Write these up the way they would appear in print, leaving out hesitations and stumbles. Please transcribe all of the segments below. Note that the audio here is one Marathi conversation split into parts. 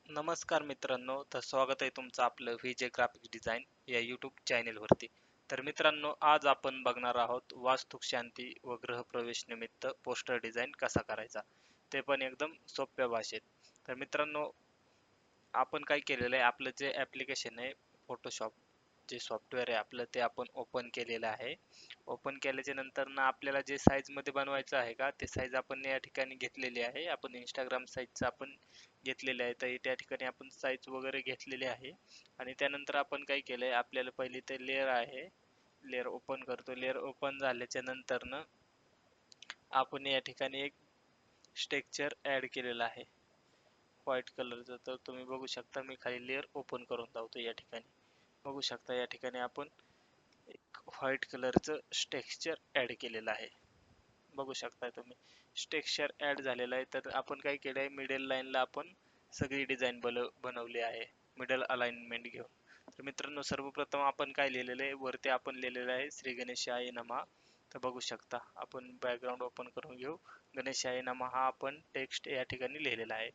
नमस्कार मित्रांनो, तर स्वागत आहे तुमचं आपलं व्हीजे ग्राफिक डिझाईन या यूट्यूब चॅनेलवरती. तर मित्रांनो, आज आपण बघणार आहोत वास्तू शांती व गृहप्रवेश निमित्त पोस्टर डिझाईन कसा करायचा, ते पण एकदम सोप्या भाषेत. तर मित्रांनो, आपण काय केलेलं आहे, आपलं जे ॲप्लिकेशन आहे फोटोशॉप, जे सॉफ्टवेअर आहे आपलं, ते आपण ओपन केलेलं आहे. ओपन केल्याच्या नंतर ना आपल्याला जे साईजमध्ये बनवायचं आहे का, ते साईज आपण या ठिकाणी घेतलेली आहे. आपण इंस्टाग्राम साईजचं आपण घेतलेले आहे, तर त्या ठिकाणी आपण साईज वगैरे घेतलेली आहे. आणि त्यानंतर आपण काय केलंय, आपल्याला पहिली ते लेअर आहे, लेअर ओपन करतो. लेअर ओपन झाल्याच्या नंतर ना आपण या ठिकाणी एक स्ट्रक्चर ऍड केलेला आहे व्हाईट कलरचं. तर तुम्ही बघू शकता, मी खाली लेअर ओपन करून लावतो. या ठिकाणी बघू शकता, या ठिकाणी आपण एक व्हाईट कलरचं टेक्स्चर ऍड केलेलं आहे. बघू शकता तुम्ही टेक्स्चर ऍड झालेलं आहे. तर आपण काय केलं आहे, मिडल लाईनला आपण सगळी डिझाईन बनवली आहे मिडल अलाइनमेंट घेऊन. तर मित्रांनो, सर्वप्रथम आपण काय लिहिलेलं आहे, वरती आपण लिहिलेलं आहे श्री गणेशाय नमः. तर बघू शकता, आपण बॅकग्राऊंड ओपन करून घेऊ. गणेशाय नमः हा आपण टेक्स्ट या ठिकाणी लिहिलेला आहे.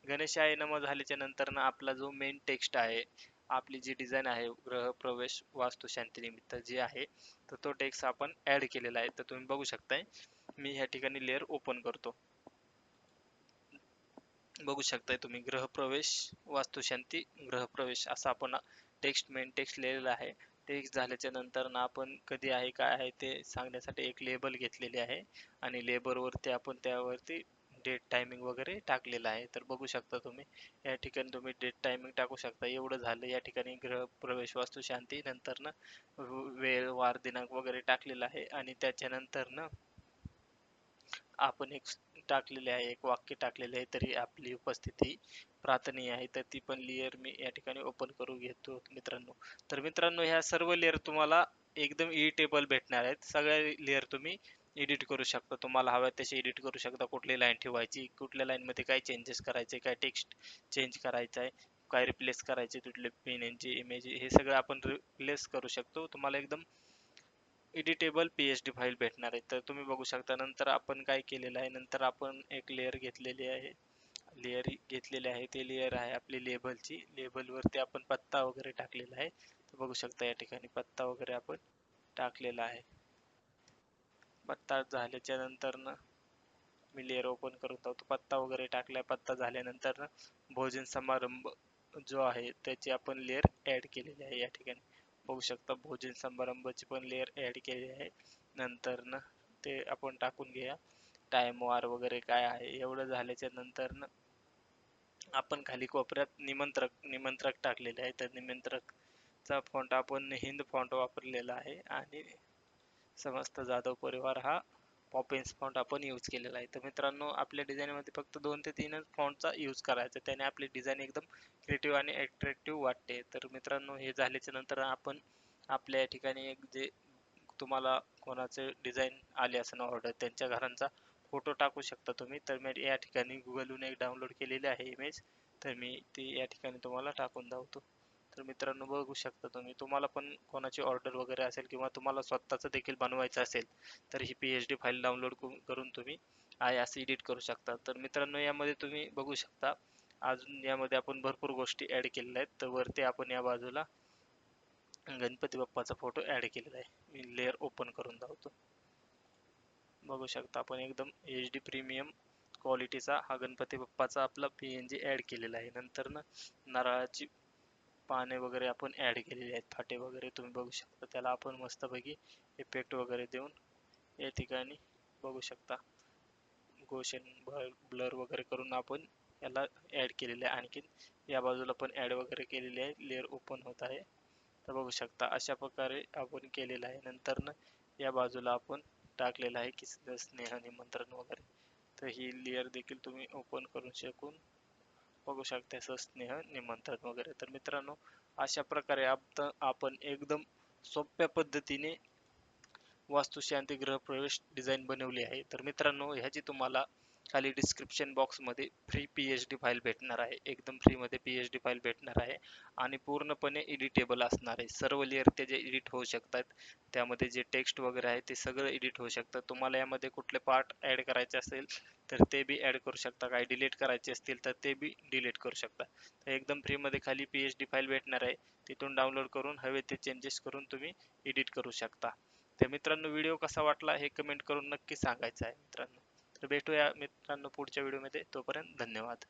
गणेशाय नमः झाल्याच्या नंतर ना आपला जो मेन टेक्स्ट आहे, आपली जी डिझाईन आहे गृहप्रवेश वास्तुशांती निमित्त जी आहे, तर तो टेक्स्ट आपण ऍड केलेला आहे. तर तुम्ही बघू शकताय, मी ह्या ठिकाणी लेअर ओपन करतो. बघू शकताय तुम्ही, गृहप्रवेश वास्तुशांती गृहप्रवेश असा आपण टेक्स्ट मेन टेक्स्ट लिहिलेला आहे. टेक्स्ट झाल्याच्या नंतर ना आपण कधी आहे काय आहे ते सांगण्यासाठी एक लेबल घेतलेली आहे, आणि लेबलवरती आपण त्यावरती डेट टायमिंग वगैरे टाकलेलं आहे. तर बघू शकता तुम्ही, या ठिकाणी तुम्ही डेट टायमिंग टाकू शकता. एवढं झालं, या ठिकाणी गृहप्रवेश वास्तुशांती नंतर ना वेळ वार दिनांक वगैरे टाकलेला आहे. आणि त्याच्यानंतर ना आपण एक टाकलेले आहे, एक वाक्य टाकलेले आहे, तरी आपली उपस्थिती प्रार्थनीय आहे. तर ती पण लेअर मी या ठिकाणी ओपन करून घेतो मित्रांनो. तर मित्रांनो, ह्या सर्व लेअर तुम्हाला एकदम एडिटेबल भेटणार आहेत. सगळ्या लेअर तुम्ही एडिट करू शकता, तुम्हाला हव्या तशी एडिट करू शकता. कुठली लाईन ठेवायची, कुठल्या लाईन मध्ये काय चेंजेस करायचे, काय टेक्स्ट चेंज करायचं आहे, काय रिप्लेस करायचे, कुठले पेनचे इमेज, हे सगळं आपण रिप्लेस करू शकतो. तुम्हाला एकदम एडिटेबल पीएचडी फाईल भेटणार आहे. तर तुम्ही बघू शकता. नंतर आपण काय केलेलं आहे, नंतर आपण एक लेअर घेतलेली आहे, लेअर घेतलेली आहे, ते लेअर आहे आपली लेबलची. लेबलवरती आपण पत्ता वगैरे टाकलेला आहे. तर बघू शकता, या ठिकाणी पत्ता वगैरे आपण टाकलेला आहे. पत्ता झाल्याच्या नंतर ना मी लेअर ओपन करून टाकतो. पत्ता वगैरे टाकला. पत्ता झाल्यानंतर ना भोजन समारंभ जो आहे त्याची आपण लेअर ऍड केलेली आहे. या ठिकाणी बघू शकता, भोजन समारंभाची पण लेअर ऍड केलेली आहे. नंतर ना ते आपण टाकून घ्या. टाइम वार वगैरे काय आहे, एवढं झाल्याच्या नंतर ना आपण खाली कोपऱ्यात निमंत्रक निमंत्रक टाकलेले आहे. तर निमंत्रकचा फॉन्ट आपण हिंद फॉन्ट वापरलेला आहे, आणि समस्त जाधव परिवार हा पॉपिन्स फॉन्ट आपण यूज केलेला आहे. तर मित्रांनो, आपल्या डिझाईनमध्ये फक्त 2 ते 3च फॉन्टचा यूज करायचा, त्याने आपली डिझाईन एकदम क्रिएटिव्ह आणि अट्रॅक्टिव्ह वाटते. तर मित्रांनो, हे झाल्याच्या नंतर आपण आपल्या या ठिकाणी एक जे तुम्हाला कोणाचे डिझाईन आले असेल ऑर्डर, त्यांच्या घरांचा फोटो टाकू शकता तुम्ही. तर मी या ठिकाणी गुगलहून एक डाउनलोड केलेली आहे इमेज, तर मी ती या ठिकाणी तुम्हाला टाकून धावतो. तर मित्रांनो, बघू शकता तुम्ही, तुम्हाला पण कोणाची ऑर्डर वगैरे असेल किंवा तुम्हाला स्वतःचं देखील बनवायचं असेल, तर ही पीएचडी फाईल डाउनलोड करून तुम्ही आहे असं एडिट करू शकता. तर मित्रांनो, यामध्ये तुम्ही बघू शकता, अजून यामध्ये आपण भरपूर गोष्टी ऍड केलेल्या आहेत. तर वरती आपण या बाजूला गणपती बाप्पाचा फोटो ऍड केलेला आहे. मी लेअर ओपन करून धावतो. बघू शकता, आपण एकदम एच डी प्रीमियम क्वालिटीचा हा गणपती बाप्पाचा आपला पीएनजी ऍड केलेला आहे. नंतर ना नारळाची पाने वगैरे आपण ऍड केलेले आहेत, फाटे वगैरे तुम्ही बघू शकता. त्याला आपण मस्तपैकी इफेक्ट वगैरे देऊन या ठिकाणी बघू शकता, गोशन ब्लर वगैरे करून आपण याला ऍड केलेले आहे. आणखीन या बाजूला पण ऍड वगैरे केलेले आहे. लेअर ओपन होत आहे. तर बघू शकता, अशा प्रकारे आपण केलेलं आहे. नंतर ना या बाजूला आपण टाकलेलं आहे की स्नेह निमंत्रण वगैरे. तर ही लेअर देखील तुम्ही ओपन करून शकून बघू शकता, स्नेह निमंत्रण वगैरे. तर मित्रांनो, अशा प्रकारे आपण एकदम सोप्या पद्धतीने वास्तुशांती गृहप्रवेश डिझाईन बनवली आहे. तर मित्रांनो, ह्याची तुम्हाला खाली डिस्क्रिप्शन बॉक्स मध्ये फ्री पीएचडी फाईल भेटणार आहे, एकदम फ्री मध्ये पीएचडी फाईल भेटणार आहे आणि पूर्णपणे एडिटेबल असणार आहे. सर्व लेअर त्याचे एडिट होऊ शकतात, त्यामध्ये जे टेक्स्ट वगैरे आहे ते सगळं एडिट होऊ शकतं. तुम्हाला यामध्ये कुठले पार्ट ऍड करायचे असेल तर ते बी ऍड करू शकता, काही डिलीट करायचे असतील तर ते बी डिलीट करू शकता. तर एकदम फ्री मध्ये खाली पीएचडी फाईल भेटणार आहे, तिथून डाउनलोड करून हवे ते चेंजेस करून तुम्ही एडिट करू शकता. तर मित्रांनो, व्हिडिओ कसा वाटला हे कमेंट करून नक्की सांगायचं आहे मित्रांनो. तर भेटूया मित्रांनो पुढच्या व्हिडिओमध्ये, तोपर्यंत धन्यवाद.